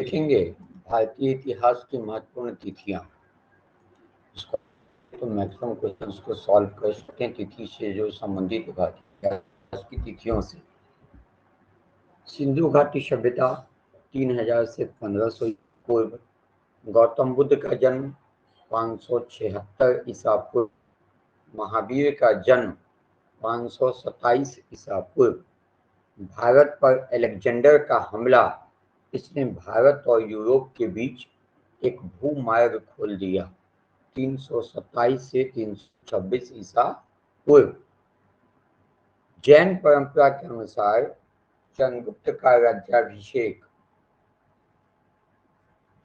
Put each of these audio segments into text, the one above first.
देखेंगे भारतीय इतिहास की महत्वपूर्ण तिथियां। तो मैक्सिमम क्वेश्चंस को सॉल्व कर सकते हैं तिथि से जो संबंधित भारतीय इतिहास की तिथियों से। सिंधु घाटी सभ्यता 3000 से 1500 पूर्व। गौतम बुद्ध का जन्म 576 ईसा पूर्व। महावीर का जन्म 527 ईसा पूर्व। भारत पर अलेक्जेंडर का हमला, इसने भारत और यूरोप के बीच एक भूमार्ग खोल दिया। 327 से 326 ईसा पूर्व। जैन परंपरा के अनुसार चंद्रगुप्त का राज्याभिषेक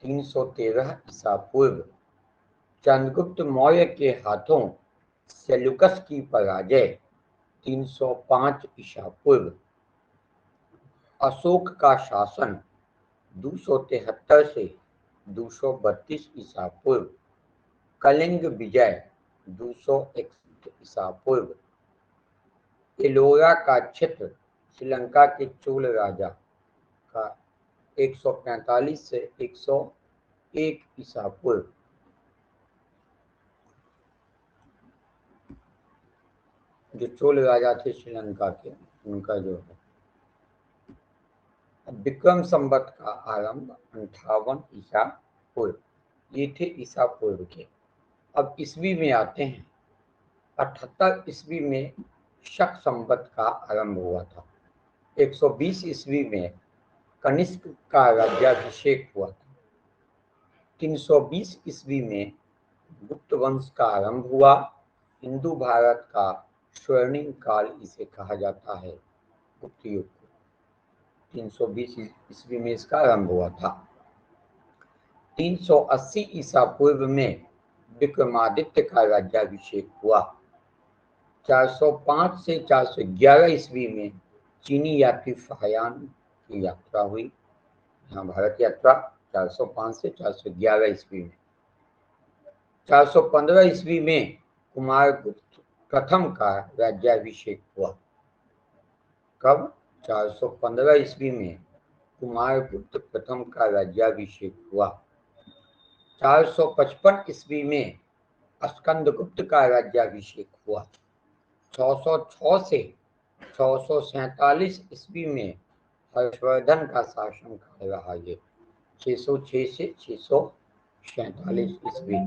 313 ईसा पूर्व। चंद्रगुप्त मौर्य के हाथों सेल्यूकस की पराजय 305 ईसा पूर्व। अशोक का शासन 273 से 232 ईसा पूर्व। कलिंग विजय 261 ईसा पूर्व। एलोरा का क्षेत्र श्रीलंका के चोल राजा का 145 से 101 ईसा पूर्व। जो चोल राजा थे श्रीलंका के, उनका जो है विक्रम संवत का आरंभ 58 ईसा पूर्व। ये थे ईसा पूर्व के। अब ईस्वी में आते हैं। 78 ईस्वी में शक संवत का आरंभ हुआ था। 120 ईस्वी में कनिष्क का राज्याभिषेक हुआ था। 320 ईस्वी में गुप्त वंश का आरंभ हुआ। हिंदू भारत का स्वर्णिम काल इसे कहा जाता है, गुप्त युग को। 320 ईस्वी में इसका आरंभ हुआ था। 380 ईसा पूर्व में विक्रमादित्य का राज्याभिषेक हुआ। 405 से 411 ईस्वी में चीनी यात्री फाहियान की यात्रा हुई, यहाँ भारत यात्रा 405 से 411 ईस्वी में। 415 ईस्वी में कुमारगुप्त प्रथम का राज्याभिषेक हुआ। कब? 415 ईस्वी में कुमारगुप्त प्रथम का राज्याभिषेक हुआ। 455 ईस्वी में स्कंदगुप्त का राज्याभिषेक हुआ। 606 से 647 ईस्वी में हर्षवर्धन का शासन काल रहा। ये 606 से 647 ईस्वी।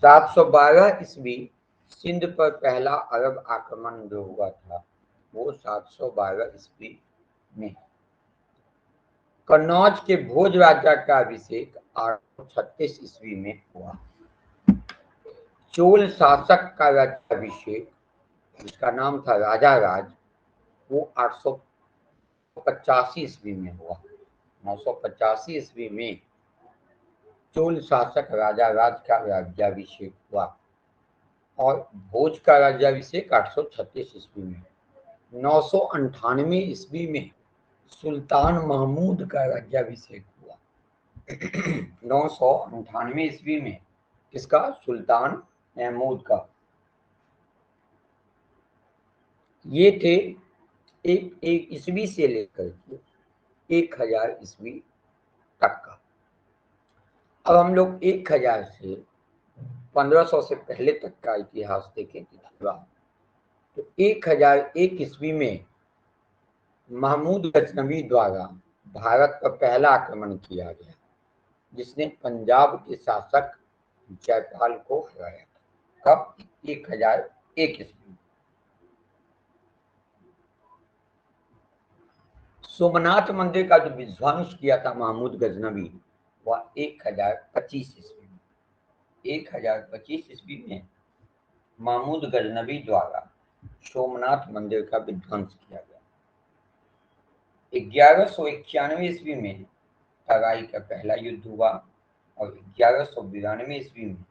712 ईस्वी सिंध पर पहला अरब आक्रमण जो हुआ था, वो 712 ईस्वी में। कन्नौज के भोज राजा का अभिषेक 836 ईस्वी में हुआ। चोल शासक का राज्याभिषेक, जिसका नाम था राजा राज, वो 885 ईस्वी में हुआ। 985 ईस्वी में चोल शासक राजा राज का राज्याभिषेक हुआ और भोज का राज्याभिषेक 836 ईस्वी में। 998 ईस्वी में सुल्तान महमूद का राज्याभिषेक हुआ। 998 ईस्वी में किसका? सुल्तान महमूद का। ये थे एक ईस्वी से लेकर के 1000 ईस्वी तक का। अब हम लोग 1000 से 1500 से पहले तक का इतिहास देखें तो 1001 ईस्वी में महमूद गजनवी द्वारा भारत पर पहला आक्रमण किया गया, जिसने पंजाब के शासक जयपाल को हराया था। कब? 1001 ईस्वी। सोमनाथ मंदिर का जो विध्वंस किया था महमूद गजनवी, वह 1025 ईस्वी में। 1025 ईस्वी में महमूद गजनवी द्वारा सोमनाथ मंदिर का विध्वंस किया गया। 1191 ईस्वी में तराई का पहला युद्ध हुआ और 1192 ईस्वी में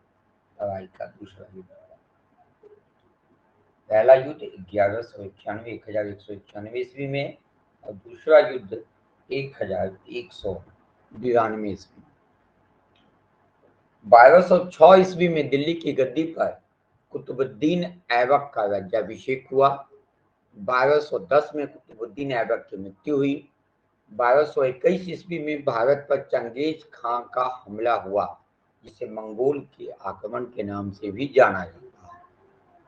तराई का दूसरा युद्ध हुआ। पहला युद्ध 1191 ईस्वी में और दूसरा युद्ध 1192 ईस्वी में। 1206 ईस्वी में दिल्ली की गद्दी पर कुतुबुद्दीन ऐबक का राज्याभिषेक हुआ। 1210 में कुतुबुद्दीन ऐबक की मृत्यु हुई। 1221 ईस्वी में भारत पर चंगेज खां का हमला हुआ, जिसे मंगोल के आक्रमण के नाम से भी जाना जाता है।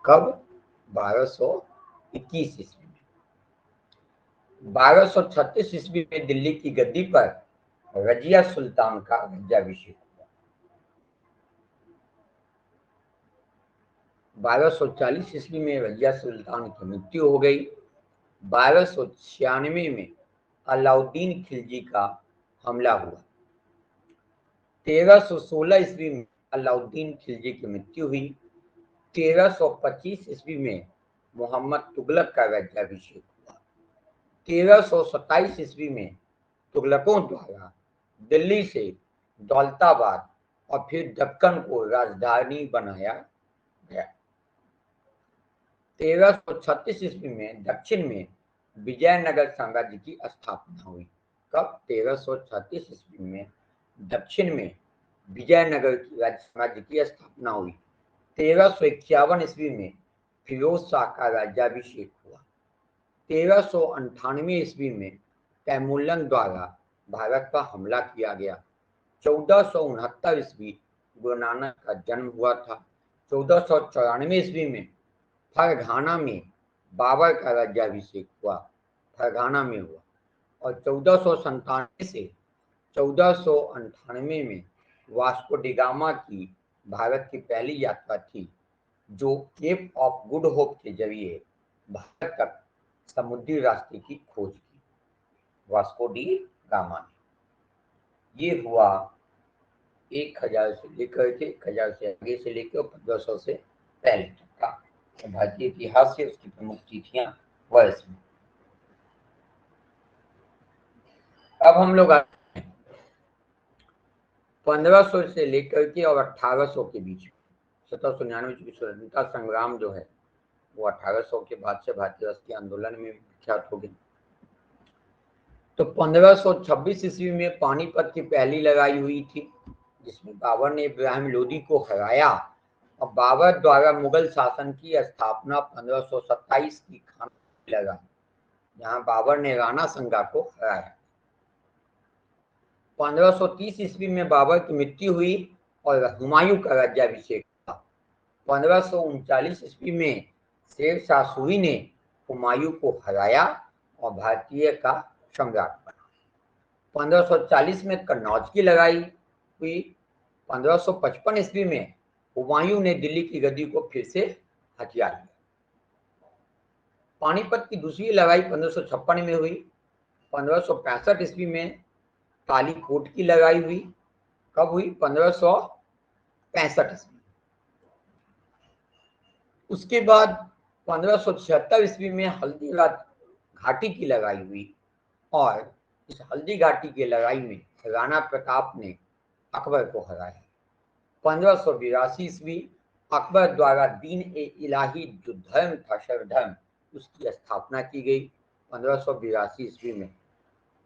कब? 1221 ईस्वी में। 1236 ईस्वी में दिल्ली की गद्दी पर रजिया सुल्तान का राज्याभिषेक हुआ। 1240 ईस्वी में रजिया सुल्तान की मृत्यु हो गई। 1296 में अलाउद्दीन खिलजी का हमला हुआ। 1316 ईस्वी में अलाउद्दीन खिलजी की मृत्यु हुई। 1325 ईस्वी में मोहम्मद तुगलक का राज्याभिषेक हुआ। 1327 ईस्वी में तुगलकों द्वारा दिल्ली से दौलताबाद और फिर दक्कन को राजधानी बनाया गया। 1336 ईस्वी में दक्षिण में विजयनगर साम्राज्य की स्थापना हुई। कब? 1336 ईस्वी में दक्षिण में विजयनगर की साम्राज्य की स्थापना हुई। 1351 ईस्वी में फिरोज शाह का राज्याभिषेक हुआ। 1398 ईस्वी में तैमूरलंग द्वारा भारत पर हमला किया गया। 1469 ईस्वी गुरु नानक का जन्म हुआ था। 1494 ईस्वी में फरघाना में बाबर का राज्याभिषेक हुआ, फरघाना में हुआ। और 1497 से 1498 में वास्को डी गामा की भारत की पहली यात्रा थी, जो केप ऑफ गुड होप के जरिए भारत तक समुद्री रास्ते की खोज की, वास्को डी गामा ने। ये हुआ 1000 से लेकर के 1000 से आगे से लेकर 1500 से पहले तक का भारतीय इतिहास से उसकी प्रमुख तिथियां वर्ष में। अब हम लोग 1500 से लेकर के और 1800 के बीच 1799 की स्वतंत्रता संग्राम जो है वो 1800 के बाद से भारतीय राष्ट्रीय आंदोलन में विख्यात हो गई। तो 1526 ईस्वी में पानीपत की पहली लड़ाई हुई थी, जिसमें बाबर ने इब्राहिम लोदी को हराया और बाबर द्वारा मुगल शासन की स्थापना 1527 की खान लगा, जहां बाबर ने राणा संगा को हराया। 1530 ईस्वी में बाबर की मृत्यु हुई और हुमायूं का राज्याभिषेक हुआ। 1539 ईस्वी में शेर शाह सूरी ने हुमायूं को हराया और भारतीय का सम्राट बना। 1540 में कन्नौज की लड़ाई हुई। 1555 ईस्वी में हुमायूं ने दिल्ली की गद्दी को फिर से हथिया लिया। पानीपत की दूसरी लड़ाई 1556 में हुई। 1565 ईस्वी में काली कोट की लड़ाई हुई। कब हुई? 1565 ईस्वी। उसके बाद 1576 ईस्वी में हल्दी घाटी की लड़ाई हुई और इस हल्दी घाटी की लड़ाई में राणा प्रताप ने अकबर को हराया। 1582 ईस्वी अकबर द्वारा दीन ए इलाही जो धर्म था, सर्वधर्म, उसकी स्थापना की गई 1582 ईस्वी में।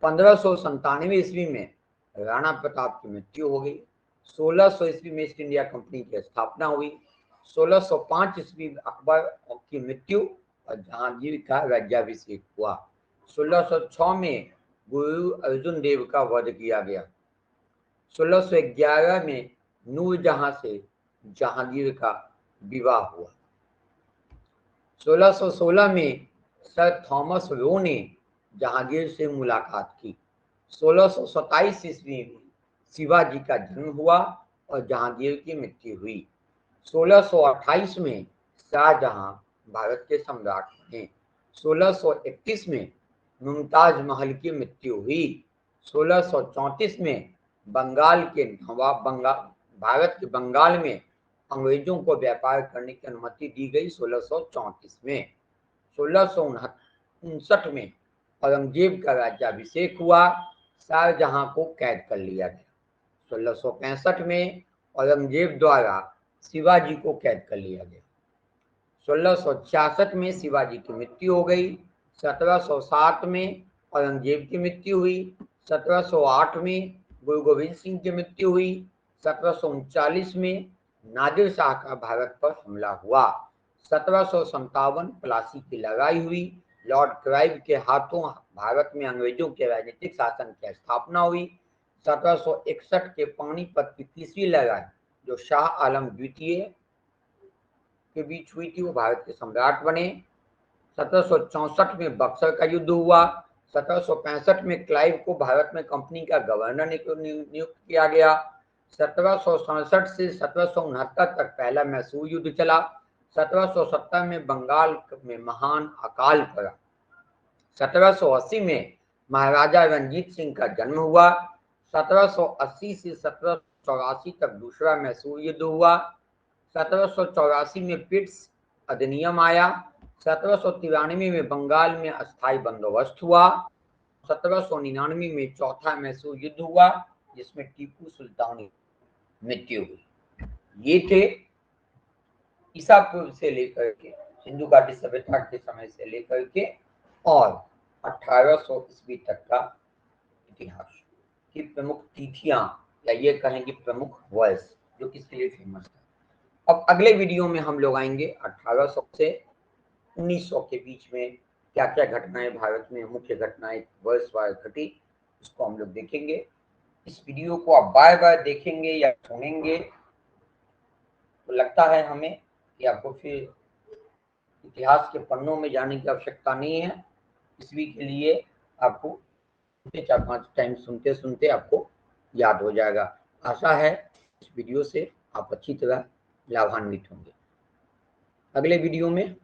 1597 ईस्वी में राणा प्रताप की मृत्यु हो गई। 1600 ईस्वी में ईस्ट इंडिया कंपनी की स्थापना हुई। 1605 ईस्वी में अकबर की मृत्यु और जहांगीर का राज्याभिषेक हुआ। 1606 में गुरु अर्जुन देव का वध किया गया। 1611 में नूरजहां से जहांगीर का विवाह हुआ। 1616 में सर थॉमस रो ने जहांगीर से मुलाकात की। 1627 ईस्वी में शिवाजी का जन्म हुआ और जहांगीर की मृत्यु हुई। 1628 में शाहजहां भारत के सम्राट बने। 1631 में मुमताज महल की मृत्यु हुई। 1634 में बंगाल के नवाब भारत के बंगाल में अंग्रेजों को व्यापार करने की अनुमति दी गई 1634 में। 1659 में औरंगजेब का राज्याभिषेक हुआ, शाहजहां को कैद कर लिया गया। 1665 में औरंगजेब द्वारा शिवाजी को कैद कर लिया गया। 1666 में शिवाजी की मृत्यु हो गई। 1707 में औरंगजेब की मृत्यु हुई। 1708 में गुरु गोविंद सिंह की मृत्यु हुई। 1739 में नादिर शाह का भारत पर हमला हुआ। 1757 प्लासी की लड़ाई हुई लॉर्ड क्लाइव के हाथों भारत में अंग्रेजों के राजनीतिक शासन की स्थापना हुई। 1761 के पानीपत की तीसरी लड़ाई जो शाह आलम द्वितीय के बीच हुई थी, वो भारत के सम्राट बने। 1764 में बक्सर का युद्ध हुआ। 1765 में क्लाइव को भारत में कंपनी का गवर्नर नियुक्त किया गया। 1767 से 1769 तक पहला मैसूर युद्ध चला। 1770 में बंगाल में महान अकाल पड़ा। 1780 में महाराजा रंजीत सिंह का जन्म हुआ। 1780 से 1784 तक दूसरा मैसूर युद्ध हुआ। 1784 में पिट्स अधिनियम आया। 1793 में बंगाल में अस्थायी बंदोबस्त हुआ। 1799 में चौथा मैसूर युद्ध हुआ जिसमें टीपू सुल्तान की मृत्यु हुई। ये थे ईसा पूर्व से लेकर के सिंधु घाटी सभ्यता के समय से लेकर के और 1800 ईस्वी तक का इतिहास की प्रमुख तिथियां या ये कहें कि प्रमुख वर्ष जो किसके लिए फेमस था। अब अगले वीडियो में हम लोग आएंगे 1800 से 1900 के बीच में क्या क्या घटनाएं भारत में मुख्य घटनाएं वर्षवार घटी, उसको हम लोग देखेंगे। इस वीडियो को आप बार बार देखेंगे या सुनेंगे तो लगता है हमें कि आपको फिर इतिहास के पन्नों में जाने की आवश्यकता नहीं है। इसवी के लिए आपको 4-5 टाइम सुनते सुनते आपको याद हो जाएगा। आशा है इस वीडियो से आप अच्छी तरह लाभान्वित होंगे। अगले वीडियो में